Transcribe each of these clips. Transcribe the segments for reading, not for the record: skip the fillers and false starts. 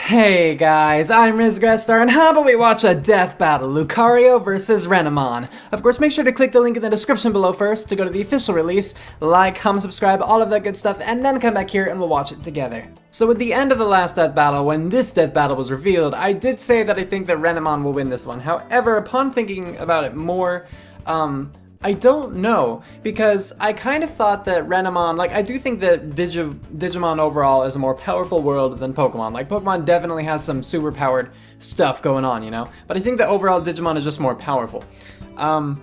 Hey guys, I'm Grestar, and how about we watch a death battle, Lucario vs Renamon. Of course, make sure to click the link in the description below first to go to the official release, like, comment, subscribe, all of that good stuff, and then come back here and we'll watch it together. So at the end of the last death battle, when this death battle was revealed, I did say that I think that Renamon will win this one. However, upon thinking about it more, I don't know, because I kind of thought that Renamon, I do think that Digimon overall is a more powerful world than Pokemon. Like, Pokemon definitely has some super powered stuff going on, you know? But I think that overall Digimon is just more powerful. And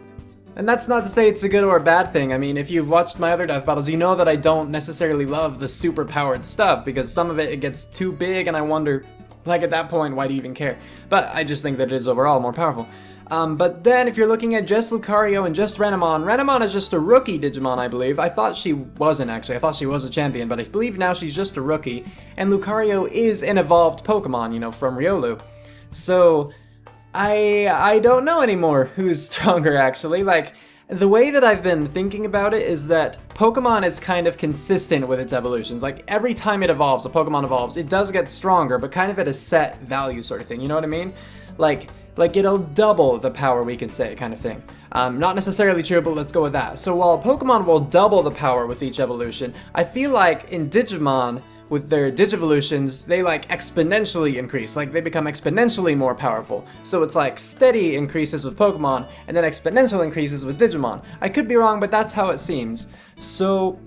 that's not to say it's a good or a bad thing. I mean, if you've watched my other death battles, you know that I don't necessarily love the super powered stuff, because some of it gets too big, and I wonder, at that point, why do you even care? But I just think that it is overall more powerful. But then, if you're looking at just Lucario and just Renamon, Renamon is just a rookie Digimon, I believe. I thought she wasn't, actually. I thought she was a champion, but I believe now she's just a rookie. And Lucario is an evolved Pokemon, you know, from Riolu. So, I don't know anymore who's stronger, actually. The way that I've been thinking about it is that Pokemon is kind of consistent with its evolutions. Like, every time it evolves, a Pokemon evolves, it does get stronger, but kind of at a set value sort of thing, you know what I mean? Like it'll double the power, we can say, kind of thing. Not necessarily true, but let's go with that. So while Pokemon will double the power with each evolution, I feel like in Digimon, with their Digivolutions, they exponentially increase. They become exponentially more powerful. So it's steady increases with Pokemon, and then exponential increases with Digimon. I could be wrong, but that's how it seems. So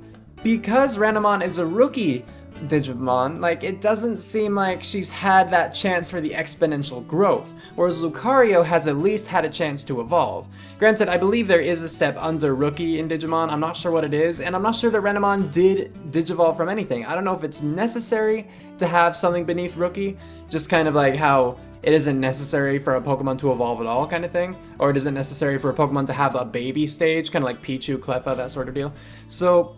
because Renamon is a rookie Digimon, it doesn't seem like she's had that chance for the exponential growth, whereas Lucario has at least had a chance to evolve. Granted, I believe there is a step under rookie in Digimon, I'm not sure what it is, and I'm not sure that Renamon did digivolve from anything. I don't know if it's necessary to have something beneath rookie, just kind of like how it isn't necessary for a Pokemon to evolve at all kind of thing, or it isn't necessary for a Pokemon to have a baby stage, kind of like Pichu, Cleffa, that sort of deal. So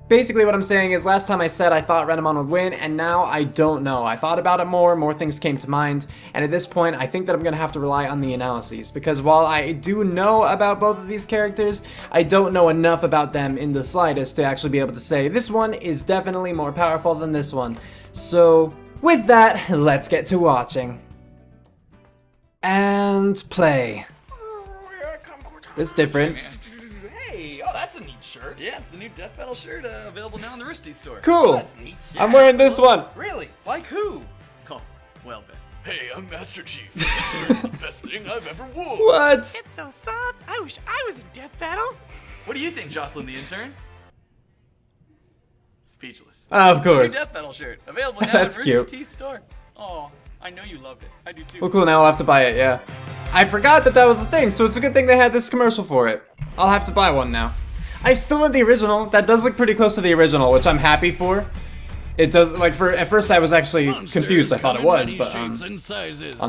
basically what I'm saying is, last time I said I thought Renamon would win, and now I don't know. I thought about it more things came to mind, and at this point I think that I'm going to have to rely on the analyses, because while I do know about both of these characters, I don't know enough about them in the slightest to actually be able to say, this one is definitely more powerful than this one. So, with that, let's get to watching. And play. It's different. Hey, oh, that's a neat shirt. Yeah, it's the new Death Battle shirt available now in the Risty store. Cool. Oh, that's neat. Yeah, I'm wearing this one. Really? Like who? Oh, well then. Hey, I'm Master Chief. This is the best thing I've ever worn. What? It's so soft. I wish I was in Death Battle. What do you think, Jocelyn the intern? Speechless. Of New course. Death Battle shirt available now That's in cute. Risty store. Oh, I know you loved it. I do too. Well, cool, now I'll have to buy it, yeah. I forgot that was a thing, so it's a good thing they had this commercial for it. I'll have to buy one now. I still want the original. That does look pretty close to the original, which I'm happy for. It does, at first I was actually confused. I thought it was, but I'll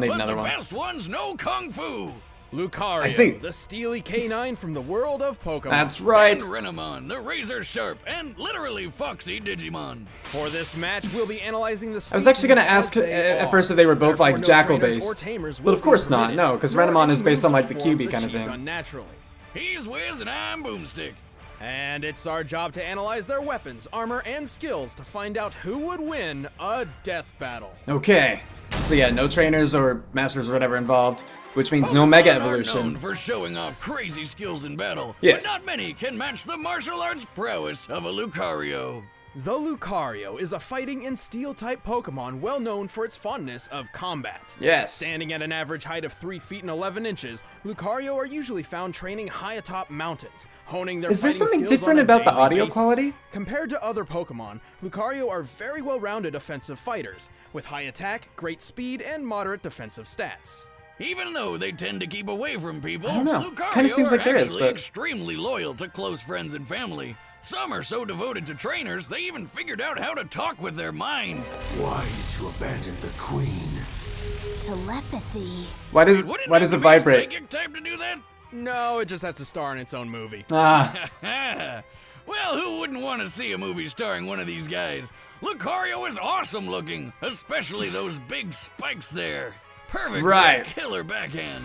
need another one. The best ones know Kung Fu. Lucario, I see. the steely canine from the world of Pokemon. That's right. And Renamon, the razor sharp and literally foxy Digimon. For this match, we'll be analyzing the species I was actually gonna ask as they at are. first if they were both Therefore, no jackal trainers or based. tamers But will of course be not, permitted, no, because nor Renamon any is based on moves the or QB forms kind of achieved thing. unnaturally. He's Wiz and I'm Boomstick. And it's our job to analyze their weapons, armor, and skills to find out who would win a death battle. Okay. So yeah, no trainers or masters or whatever involved, which means no Mega Pokemon are known Evolution. for showing off crazy skills in battle. Yes. But not many can match the martial arts prowess of a Lucario. The Lucario is a fighting and steel-type Pokemon well known for its fondness of combat. Yes. Standing at an average height of 3 feet and 11 inches, Lucario are usually found training high atop mountains, honing their Is there fighting something skills different on a about the daily audio basis. quality? Compared to other Pokemon, Lucario are very well-rounded offensive fighters, with high attack, great speed, and moderate defensive stats. Even though they tend to keep away from people, I don't know. Lucario Kinda seems like are there is, actually but- extremely loyal to close friends and family. Some are so devoted to trainers, they even figured out how to talk with their minds. Why did you abandon the queen? Telepathy. Why does Wouldn't it have to be a vibrate? psychic type to do that? No, it just has to star in its own movie. Ah, Well, who wouldn't want to see a movie starring one of these guys? Lucario is awesome looking, especially those big spikes there. Perfect Right. for a killer backhand.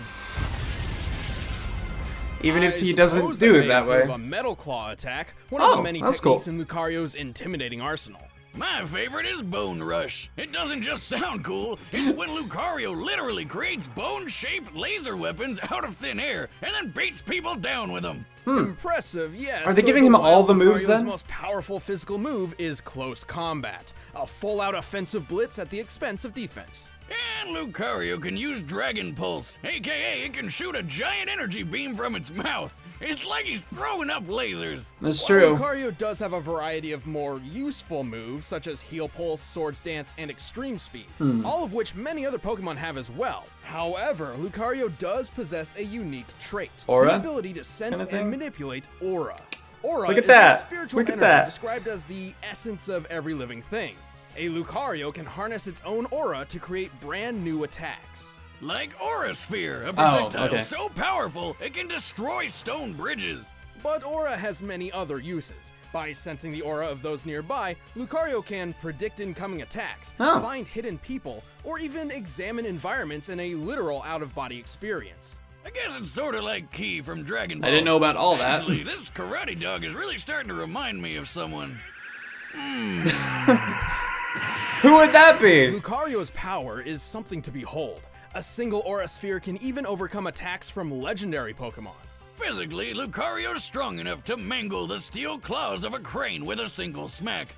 even if I he doesn't suppose do that it may that way. approve A Metal Claw attack, one Oh, of the many that's techniques cool. in Lucario's intimidating arsenal. My favorite is Bone Rush. It doesn't just sound cool, it's when Lucario literally creates bone-shaped laser weapons out of thin air and then beats people down with them. Impressive, yes. Are they though giving him all the moves Lucario's then? most powerful physical move is close combat, a full-out offensive blitz at the expense of defense. And Lucario can use Dragon Pulse, aka it can shoot a giant energy beam from its mouth. It's like he's throwing up lasers. That's While true. Lucario does have a variety of more useful moves, such as Heal Pulse, Swords Dance, and Extreme Speed, all of which many other Pokemon have as well. However, Lucario does possess a unique trait, Aura? the ability to sense Kinda thing? and manipulate aura. Aura Look at is that. a spiritual Look at energy that. described as the essence of every living thing. A Lucario can harness its own aura to create brand new attacks. Like Aura Sphere, a projectile okay. so powerful it can destroy stone bridges. But Aura has many other uses. By sensing the aura of those nearby, Lucario can predict incoming attacks, Oh. find hidden people, or even examine environments in a literal out-of-body experience. I guess it's sort of like Key from Dragon Ball. I didn't know about all that. Actually, this karate dog is really starting to remind me of someone. Who would that be? Lucario's power is something to behold. A single Aura Sphere can even overcome attacks from legendary Pokemon. Physically, Lucario's strong enough to mangle the steel claws of a crane with a single smack.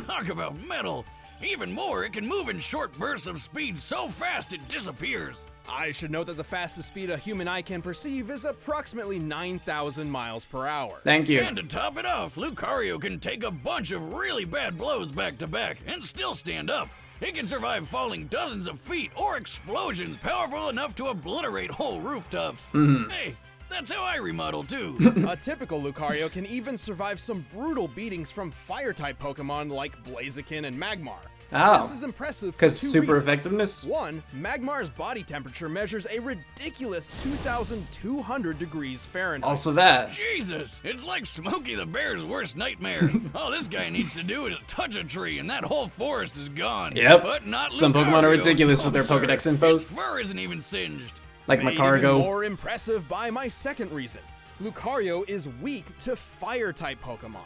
Talk about metal. Even more, it can move in short bursts of speed so fast it disappears. I should note that the fastest speed a human eye can perceive is approximately 9,000 miles per hour. Thank you. And to top it off, Lucario can take a bunch of really bad blows back to back and still stand up. It can survive falling dozens of feet or explosions powerful enough to obliterate whole rooftops. Hey, that's how I remodel too. A typical Lucario can even survive some brutal beatings from Fire-type Pokemon like Blaziken and Magmar. Oh. This is impressive for Because two super reasons. effectiveness? One, Magmar's body temperature measures a ridiculous 2,200 degrees Fahrenheit. Also that. Jesus, it's like Smokey the Bear's worst nightmare. All this guy needs to do is touch a tree and that whole forest is gone. Yep. But not Some Pokemon are Lucario. ridiculous with No, their sir. Pokedex info. Its fur isn't even singed. Like Made Macargo. even more impressive by my second reason. Lucario is weak to Fire-type Pokemon.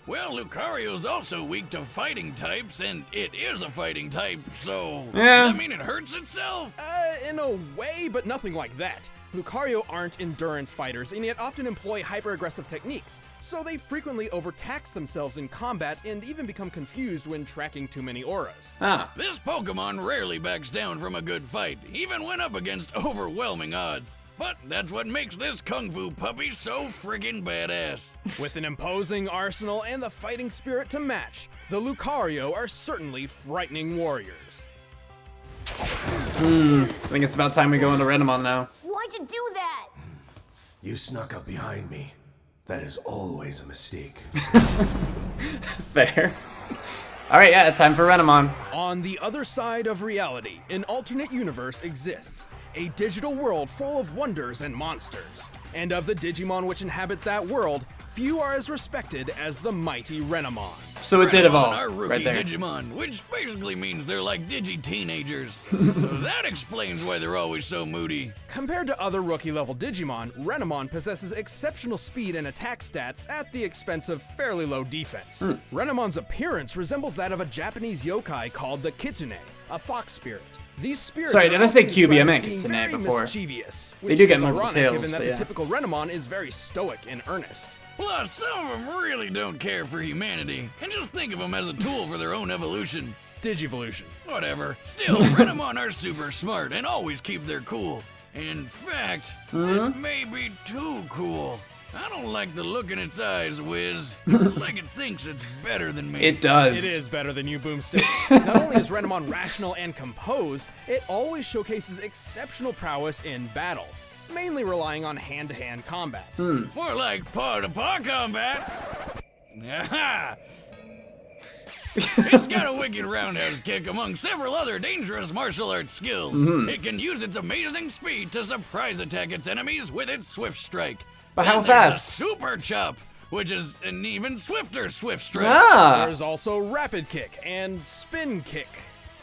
Well, Lucario's also weak to fighting types, and it is a fighting type, so... Yeah. Does that mean it hurts itself? In a way, but nothing like that. Lucario aren't endurance fighters and yet often employ hyper-aggressive techniques, so they frequently overtax themselves in combat and even become confused when tracking too many auras. Ah. This Pokemon rarely backs down from a good fight, even when up against overwhelming odds. But that's what makes this Kung Fu puppy so friggin' badass. With an imposing arsenal and the fighting spirit to match, the Lucario are certainly frightening warriors. I think it's about time we go into Renamon now. Why'd you do that? You snuck up behind me. That is always a mistake. Fair. Alright, yeah, it's time for Renamon. On the other side of reality, an alternate universe exists. A digital world full of wonders and monsters. And of the Digimon which inhabit that world, few are as respected as the mighty Renamon. So it did Renamon evolve. are rookie Right there. Digimon, which basically means they're like digi-teenagers. So that explains why they're always so moody. Compared to other rookie-level Digimon, Renamon possesses exceptional speed and attack stats at the expense of fairly low defense. Renamon's appearance resembles that of a Japanese yokai called the Kitsune, a fox spirit. These spirits Sorry, are did I say often QB? I described meant as being Kitsune very before. mischievous, They which do get is multiple ironic tails, given that but the yeah. typical Renamon is very stoic and earnest. Plus, some of them really don't care for humanity, and just think of them as a tool for their own evolution. Digivolution. Whatever. Still, Renamon are super smart and always keep their cool. In fact, it may be too cool. I don't like the look in its eyes, Wiz. It's like it thinks it's better than me. It does. It is better than you, Boomstick. Not only is Renamon rational and composed, it always showcases exceptional prowess in battle, mainly relying on hand-to-hand combat. More like paw-to-paw combat. Aha! It's got a wicked roundhouse kick among several other dangerous martial arts skills. It can use its amazing speed to surprise attack its enemies with its swift strike. But how Then there's fast? a super chop, which is an even swifter swift strike. Ah! There's also Rapid Kick and Spin Kick.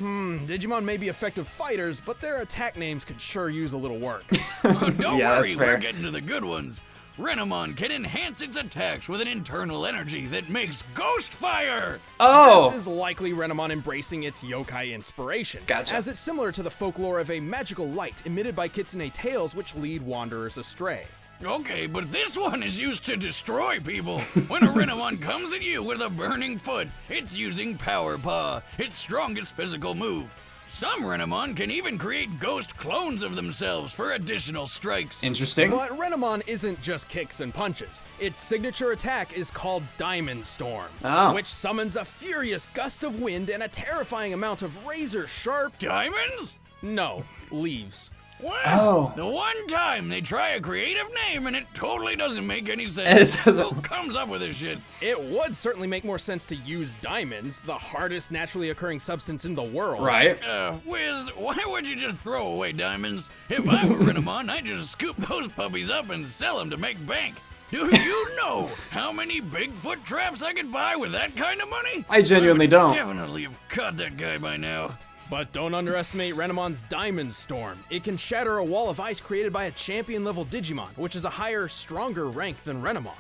Digimon may be effective fighters, but their attack names could sure use a little work. Don't Yeah, worry, that's fair. we're getting to the good ones. Renamon can enhance its attacks with an internal energy that makes ghost fire! Oh! This is likely Renamon embracing its yokai inspiration, Gotcha. as it's similar to the folklore of a magical light emitted by kitsune tails which lead wanderers astray. Okay, but this one is used to destroy people. When a Renamon comes at you with a burning foot, it's using Power Paw, its strongest physical move. Some Renamon can even create ghost clones of themselves for additional strikes. Interesting. But Renamon isn't just kicks and punches. Its signature attack is called Diamond Storm, Oh. which summons a furious gust of wind and a terrifying amount of razor-sharp... Diamonds? No, leaves. Well, Oh. the one time they try a creative name and it totally doesn't make any sense. It doesn't. Who comes up with this shit? It would certainly make more sense to use diamonds, the hardest naturally occurring substance in the world. Right. Wiz, why would you just throw away diamonds? If I were Renamon, I'd just scoop those puppies up and sell them to make bank. Do you know how many Bigfoot traps I could buy with that kind of money? I genuinely would don't. Definitely have caught that guy by now. But don't underestimate Renamon's Diamond Storm. It can shatter a wall of ice created by a champion-level Digimon, which is a higher, stronger rank than Renamon.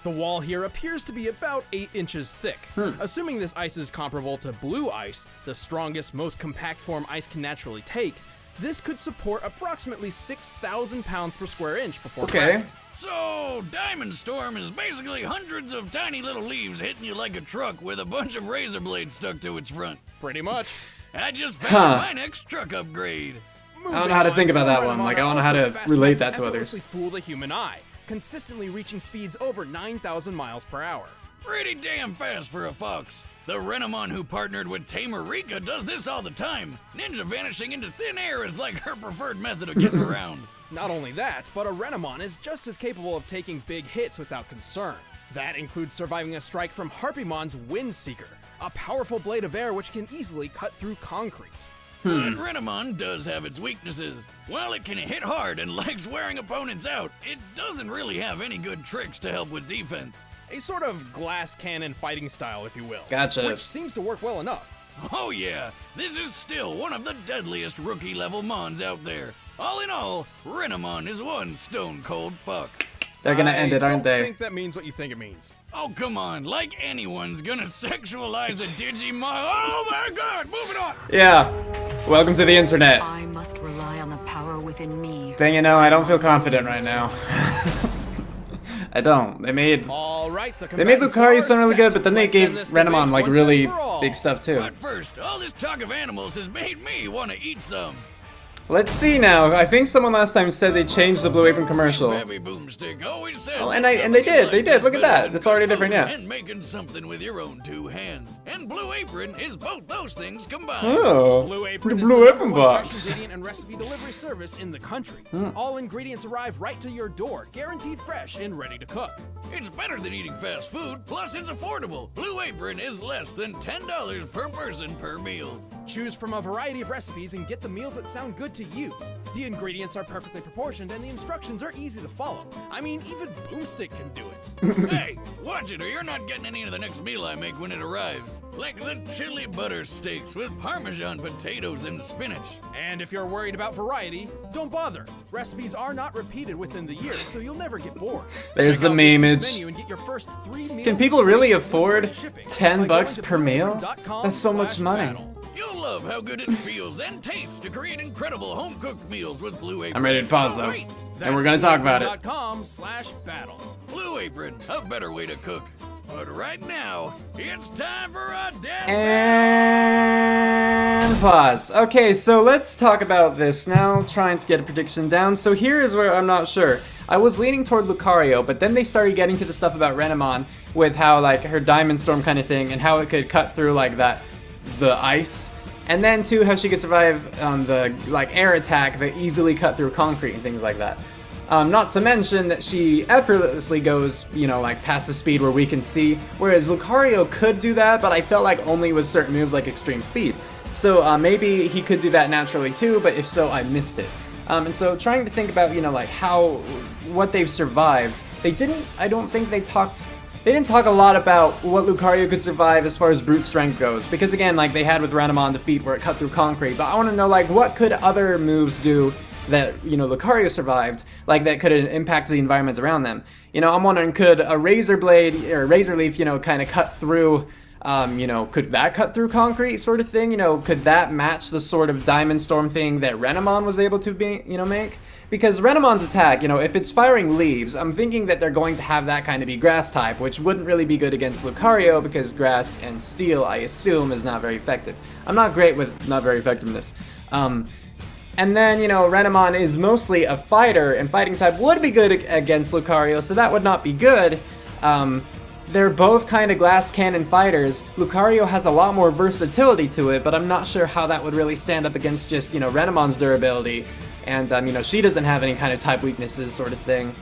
The wall here appears to be about 8 inches thick. Assuming this ice is comparable to blue ice, the strongest, most compact form ice can naturally take, this could support approximately 6,000 pounds per square inch before Okay. cracking. So, Diamond Storm is basically hundreds of tiny little leaves hitting you like a truck with a bunch of razor blades stuck to its front. Pretty much. I just found my next truck upgrade. I don't know how to think about that one. Like, I don't know how to relate that to others. Effortlessly fool the human eye, consistently reaching speeds over 9,000 miles per hour. Pretty damn fast for a fox. The Renamon who partnered with Tamer Rika does this all the time. Ninja vanishing into thin air is like her preferred method of getting around. Not only that, but a Renamon is just as capable of taking big hits without concern. That includes surviving a strike from Harpymon's Windseeker, a powerful blade of air which can easily cut through concrete. But Renamon does have its weaknesses. While it can hit hard and likes wearing opponents out, it doesn't really have any good tricks to help with defense. A sort of glass cannon fighting style, if you will. Gotcha. Which seems to work well enough. Oh yeah, this is still one of the deadliest rookie-level Mons out there. All in all, Renamon is one stone-cold fox. They're gonna end it, aren't I they? don't think that means what you think it means. Oh, come on, like anyone's gonna sexualize a Digimon. Oh my god, moving on! Yeah. Welcome to the internet. I must rely on the power within me. Dang, you know, I don't feel confident right now. I don't. They made All right, the Lucario combatants sound are really good, set. but then they Let's gave end this Renamon debate like once really and for all. big stuff too. But first, all this talk of animals has made me want to eat some. Let's see now. I think someone last time said they changed the Blue Apron commercial. Baby Boomstick always said. Oh, and they did. They did. Look at that. It's already different, yeah. And making something with your own two hands. And Blue Apron is both those things combined. Oh, Blue the Apron is Blue the Apron number one fresh box. ingredient and recipe delivery service in the country. All ingredients arrive right to your door, guaranteed fresh and ready to cook. It's better than eating fast food, plus it's affordable. Blue Apron is less than $10 per person per meal. Choose from a variety of recipes and get the meals that sound good to you. The ingredients are perfectly proportioned and the instructions are easy to follow. I mean, even Boomstick can do it. Hey, watch it or you're not getting any of the next meal I make when it arrives. Like the chili butter steaks with Parmesan potatoes and spinach. And if you're worried about variety, don't bother. Recipes are not repeated within the year, so you'll never get bored. There's Check the out this meme week's image. menu and get your first 3 meals Can people free really with free afford shipping by 10 going bucks to per meal? blueapron.com That's so much money. /battle. You'll love how good it feels and tastes to create incredible home-cooked meals with Blue Apron. I'm ready to pause Oh, though. wait, And we're gonna talk about it. blueapron.com/battle. Blue Apron, a better way to cook. But right now, it's time for a death And pause. Okay, so let's talk about this now, trying to get a prediction down. So here is where I'm not sure. I was leaning toward Lucario, but then they started getting to the stuff about Renamon with how like her Diamond Storm kind of thing and how it could cut through like the ice. And then too how she could survive the like air attack that easily cut through concrete and things like that. Not to mention that she effortlessly goes, you know, like past the speed where we can see, whereas Lucario could do that, but I felt like only with certain moves like extreme speed. So maybe he could do that naturally too, but if so, I missed it. And so trying to think about, you know, like what they've survived, I don't think they didn't talk a lot about what Lucario could survive as far as brute strength goes, because again, like they had with Renamon the feat where it cut through concrete, but I want to know, like, what could other moves do that, you know, Lucario survived, like that could impact the environment around them. You know, I'm wondering, could a razor blade or razor leaf, you know, kind of cut through, you know, could that cut through concrete sort of thing? You know, could that match the sort of Diamond Storm thing that Renamon was able to be, you know, make? Because Renamon's attack, you know, if it's firing leaves, I'm thinking that they're going to have that kind of be grass type, which wouldn't really be good against Lucario because grass and steel, I assume, is not very effective. I'm not great with not very effectiveness. And then, you know, Renamon is mostly a fighter, and fighting type would be good against Lucario, so that would not be good. They're both kind of glass cannon fighters. Lucario has a lot more versatility to it, but I'm not sure how that would really stand up against just, you know, Renamon's durability. And, you know, she doesn't have any kind of type weaknesses sort of thing.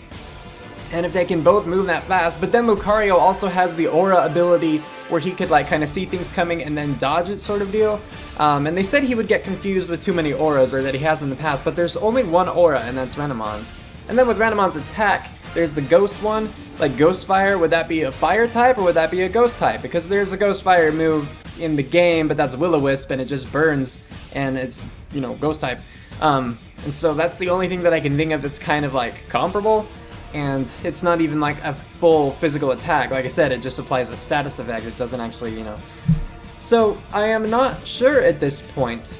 And if they can both move that fast, but then Lucario also has the aura ability where he could, like, kind of see things coming and then dodge it sort of deal. And they said he would get confused with too many auras, or that he has in the past, but there's only one aura, and that's Renamon's. And then with Renamon's attack, there's the ghost one, like Ghost Fire. Would that be a fire type, or would that be a ghost type? Because there's a Ghost Fire move in the game, but that's Will-O-Wisp, and it just burns, and it's, you know, ghost type. And so that's the only thing that I can think of that's kind of like comparable, and it's not even like a full physical attack. Like I said, it just applies a status effect. It doesn't actually, you know. So I am not sure at this point.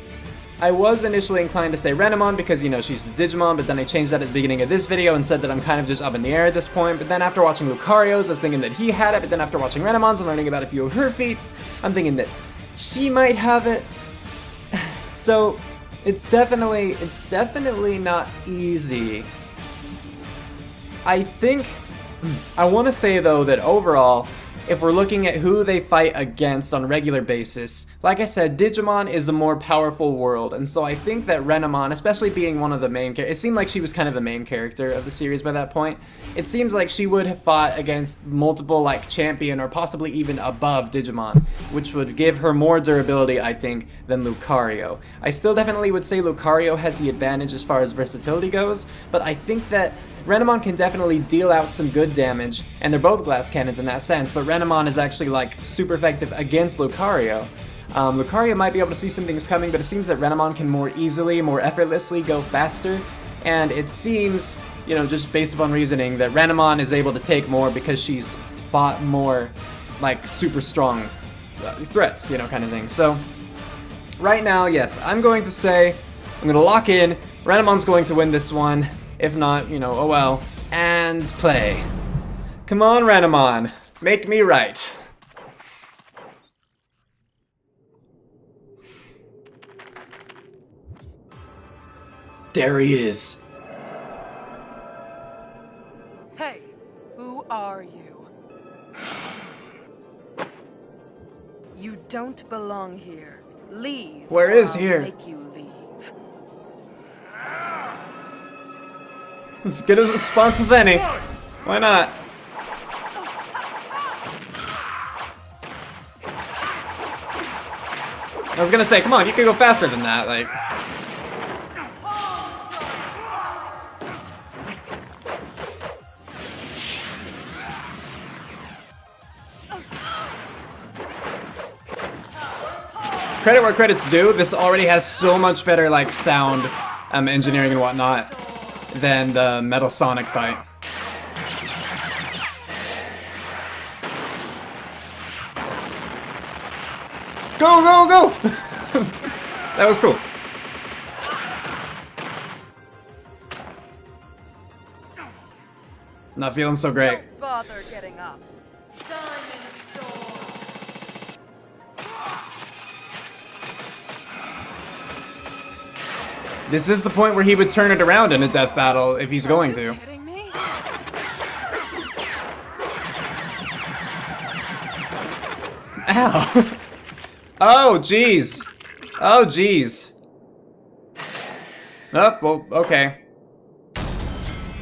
I was initially inclined to say Renamon because, you know, she's the Digimon, but then I changed that at the beginning of this video and said that I'm kind of just up in the air at this point. But then after watching Lucario's, I was thinking that he had it, but then after watching Renamon's and learning about a few of her feats, I'm thinking that she might have it. So it's definitely not easy. I think, I want to say though that overall, if we're looking at who they fight against on a regular basis, like I said, Digimon is a more powerful world, and so I think that Renamon, especially being one of the main characters, it seemed like she was kind of the main character of the series by that point. It seems like she would have fought against multiple, like, champion or possibly even above Digimon, which would give her more durability, I think, than Lucario. I still definitely would say Lucario has the advantage as far as versatility goes, but I think that Renamon can definitely deal out some good damage, and they're both glass cannons in that sense, but Renamon is actually, like, super effective against Lucario. Lucario might be able to see some things coming, but it seems that Renamon can more easily, more effortlessly go faster, and it seems, you know, just based upon reasoning, that Renamon is able to take more because she's fought more, like, super strong threats, you know, kind of thing. So, right now, yes, I'm going to say, I'm going to lock in, Renamon's going to win this one. If not, you know, oh well. And play. Come on, Renamon. Make me right. There he is. Hey, who are you? You don't belong here. Leave. Where or is I'll here? Make you leave. As good a response as any. Why not? I was gonna say, come on, you could go faster than that, like. Credit where credit's due, this already has so much better, like, sound engineering and whatnot than the Metal Sonic fight. Go, go, go! That was cool. Not feeling so great. Don't bother getting up. Diamond Storm. This is the point where he would turn it around in a death battle if he's going to. Kidding me? Ow! Oh, jeez. Oh, jeez. Oh, well, okay.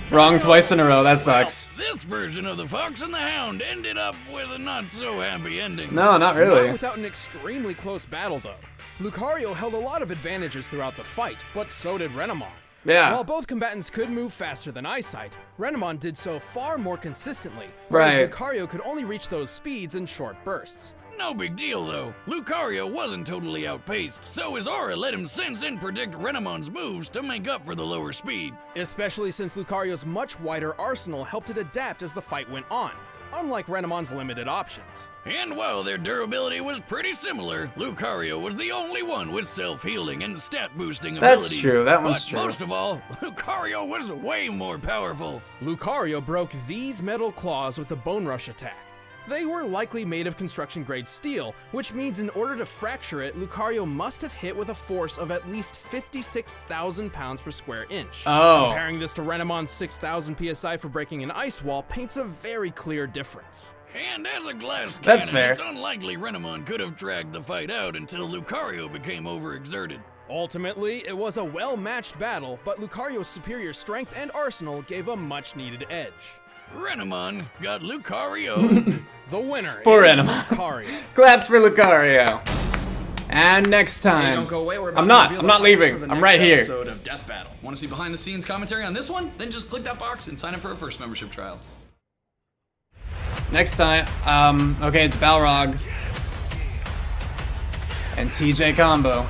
Wrong twice in a row, that sucks. This version of the Fox and the Hound ended up with a not-so-happy ending. No, not really. Not without an extremely close battle, though. Lucario held a lot of advantages throughout the fight, but so did Renamon. Yeah. While both combatants could move faster than eyesight, Renamon did so far more consistently, whereas Right. Lucario could only reach those speeds in short bursts. No big deal though. Lucario wasn't totally outpaced, so his aura let him sense and predict Renamon's moves to make up for the lower speed. Especially since Lucario's much wider arsenal helped it adapt as the fight went on, unlike Renamon's limited options. And while their durability was pretty similar, Lucario was the only one with self-healing and stat-boosting abilities. That's true, that one's but true. most of all, Lucario was way more powerful. Lucario broke these metal claws with a Bone Rush attack. They were likely made of construction-grade steel, which means in order to fracture it, Lucario must have hit with a force of at least 56,000 pounds per square inch. Oh. Comparing this to Renamon's 6,000 psi for breaking an ice wall paints a very clear difference. And as a glass That's cannon, fair. it's unlikely Renamon could have dragged the fight out until Lucario became overexerted. Ultimately, it was a well-matched battle, but Lucario's superior strength and arsenal gave a much-needed edge. Renamon got Lucario. The winner Poor is Renamon. Lucario. Claps for Lucario. And next Hey, time. don't go away. We're I'm about to reveal the not fighters leaving. for the I'm next right here. Episode of Death Battle. Want to see behind-the-scenes commentary on this one? Then just click that box and sign up for a first membership trial. Next time, okay, it's Balrog and TJ combo.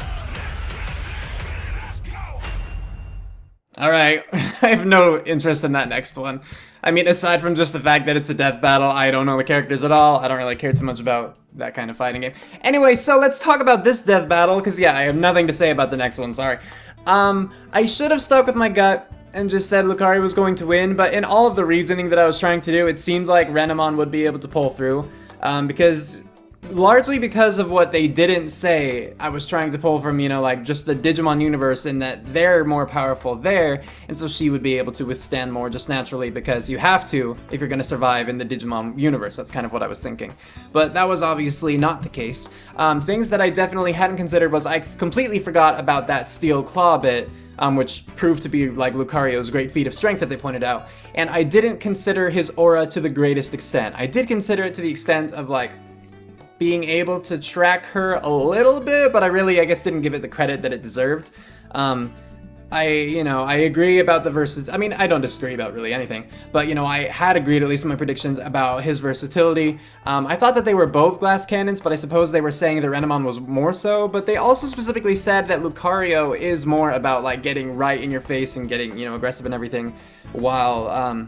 Alright, I have no interest in that next one. I mean, aside from just the fact that it's a death battle, I don't know the characters at all. I don't really care too much about that kind of fighting game. Anyway, so let's talk about this death battle, because yeah, I have nothing to say about the next one, sorry. I should have stuck with my gut and just said Lucario was going to win, but in all of the reasoning that I was trying to do, it seemed like Renamon would be able to pull through, largely because of what they didn't say. I was trying to pull from, you know, like just the Digimon universe, and that they're more powerful there, and so she would be able to withstand more just naturally, because you have to if you're going to survive in the Digimon universe. That's kind of what I was thinking. But that was obviously not the case. Things that I definitely hadn't considered was I completely forgot about that steel claw bit, which proved to be like Lucario's great feat of strength that they pointed out. And I didn't consider his aura to the greatest extent. I did consider it to the extent of like being able to track her a little bit, but I guess didn't give it the credit that it deserved. I agree about the versus. I mean, I don't disagree about really anything, but you know, I had agreed, at least in my predictions, about his versatility. I thought that they were both glass cannons, but I suppose they were saying that Renamon was more so, but they also specifically said that Lucario is more about like getting right in your face and getting, you know, aggressive and everything, while,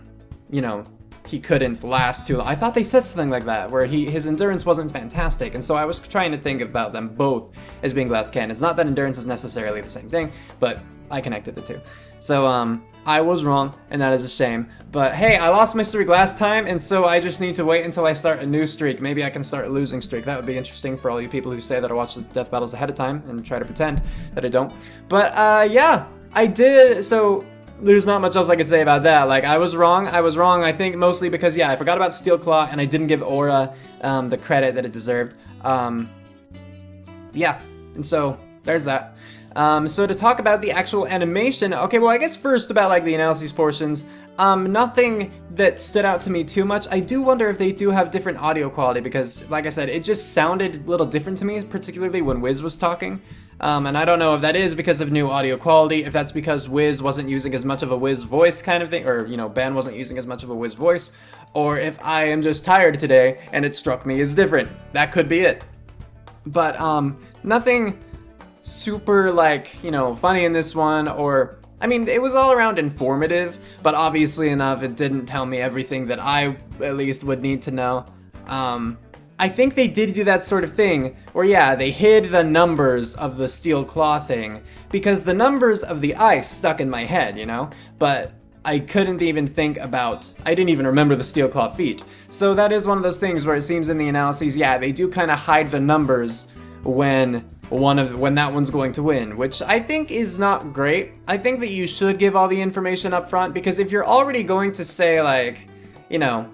you know, he couldn't last too long. I thought they said something like that, where his endurance wasn't fantastic, and so I was trying to think about them both as being glass cannons. Not that endurance is necessarily the same thing, but I connected the two. So, I was wrong, and that is a shame. But hey, I lost my streak last time, and so I just need to wait until I start a new streak. Maybe I can start a losing streak. That would be interesting for all you people who say that I watch the death battles ahead of time and try to pretend that I don't. But, yeah, I did, so there's not much else I could say about that. Like, I was wrong, I think mostly because, yeah, I forgot about Steel Claw, and I didn't give Aura the credit that it deserved. Yeah, and so, there's that. So to talk about the actual animation, okay, well, I guess first about, like, the analysis portions, nothing that stood out to me too much. I do wonder if they do have different audio quality, because, like I said, it just sounded a little different to me, particularly when Wiz was talking. And I don't know if that is because of new audio quality, if that's because Wiz wasn't using as much of a Wiz voice kind of thing, or, you know, Ben wasn't using as much of a Wiz voice, or if I am just tired today and it struck me as different. That could be it. But, nothing super, like, you know, funny in this one, or, I mean, it was all around informative, but obviously enough, it didn't tell me everything that I, at least, would need to know. I think they did do that sort of thing, where, yeah, they hid the numbers of the steel claw thing, because the numbers of the ice stuck in my head, you know? But I couldn't even think about, I didn't even remember the steel claw feat. So that is one of those things where it seems in the analyses, yeah, they do kind of hide the numbers when that one's going to win, which I think is not great. I think that you should give all the information up front, because if you're already going to say, like, you know,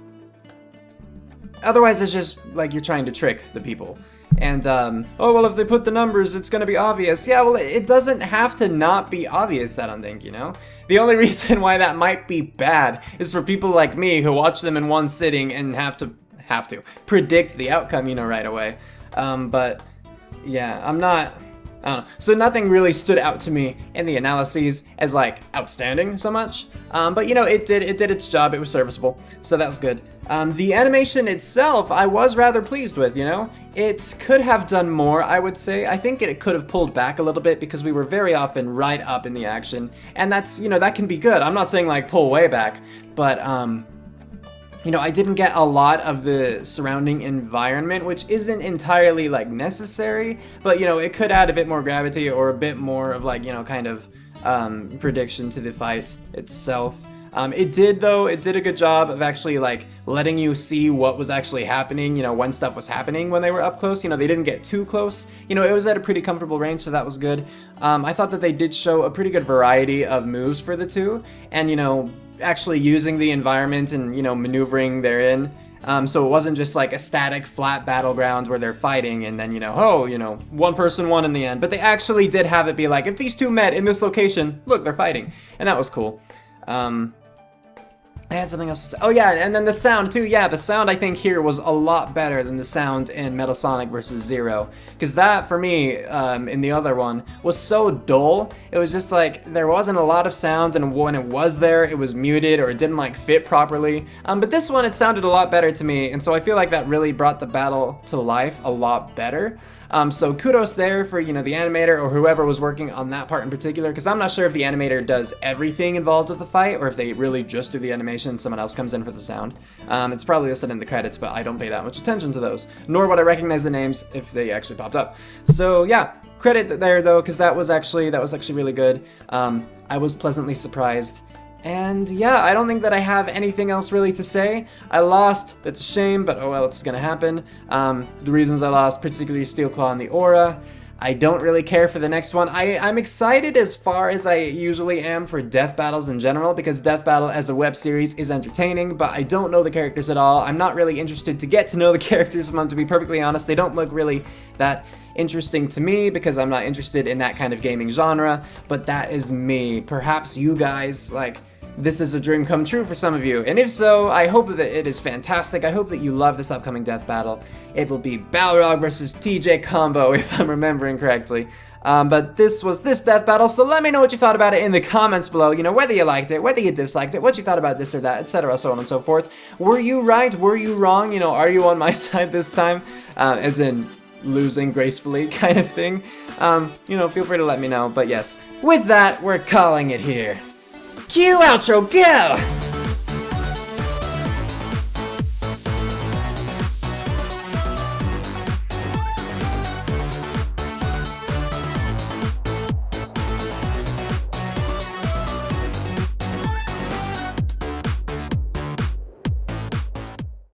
otherwise it's just like you're trying to trick the people. And, oh, well, if they put the numbers, it's gonna be obvious. Yeah, well, it doesn't have to not be obvious, I don't think, you know? The only reason why that might be bad is for people like me who watch them in one sitting and have to predict the outcome, you know, right away. But yeah, I'm not I don't know. So nothing really stood out to me in the analyses as like outstanding so much. But you know, it did its job. It was serviceable, so that was good. The animation itself, I was rather pleased with. You know, it could have done more, I would say. I think it could have pulled back a little bit because we were very often right up in the action, and that's, you know, that can be good. I'm not saying like pull way back, but you know, I didn't get a lot of the surrounding environment, which isn't entirely like necessary, but you know, it could add a bit more gravity or a bit more of like, you know, kind of prediction to the fight itself. It did a good job of actually like letting you see what was actually happening, you know, when stuff was happening when they were up close. You know, they didn't get too close. You know, it was at a pretty comfortable range, so that was good. I thought that they did show a pretty good variety of moves for the two, and you know, actually using the environment and, you know, maneuvering therein. So it wasn't just like a static flat battleground where they're fighting and then, you know, oh, you know, one person won in the end. But they actually did have it be like, if these two met in this location, look, they're fighting. And that was cool. I had something else to say. Oh yeah, and then the sound too. Yeah, the sound I think here was a lot better than the sound in Metal Sonic vs. Zero. Because that, for me, in the other one, was so dull. It was just like, there wasn't a lot of sound, and when it was there, it was muted, or it didn't like fit properly. But this one, it sounded a lot better to me, and so I feel like that really brought the battle to life a lot better. So kudos there for, you know, the animator or whoever was working on that part in particular, because I'm not sure if the animator does everything involved with the fight or if they really just do the animation and someone else comes in for the sound. It's probably listed in the credits, but I don't pay that much attention to those, nor would I recognize the names if they actually popped up. So yeah, credit there though, because that was actually really good. I was pleasantly surprised. And yeah, I don't think that I have anything else really to say. I lost, that's a shame, but oh well, it's gonna happen. The reasons I lost, particularly Steel Claw and the Aura. I don't really care for the next one. I'm excited as far as I usually am for Death Battles in general, because Death Battle as a web series is entertaining, but I don't know the characters at all. I'm not really interested to get to know the characters, to be perfectly honest. They don't look really that interesting to me because I'm not interested in that kind of gaming genre, but that is me. Perhaps you guys, like, this is a dream come true for some of you, and if so, I hope that it is fantastic. I hope that you love this upcoming death battle. It will be Balrog versus TJ combo, if I'm remembering correctly. But this was this death battle, so let me know what you thought about it in the comments below. You know, whether you liked it, whether you disliked it, what you thought about this or that, etc., so on and so forth. Were you right? Were you wrong? You know, are you on my side this time? As in losing gracefully kind of thing. You know, feel free to let me know. But yes, with that, we're calling it here. Cue outro, go!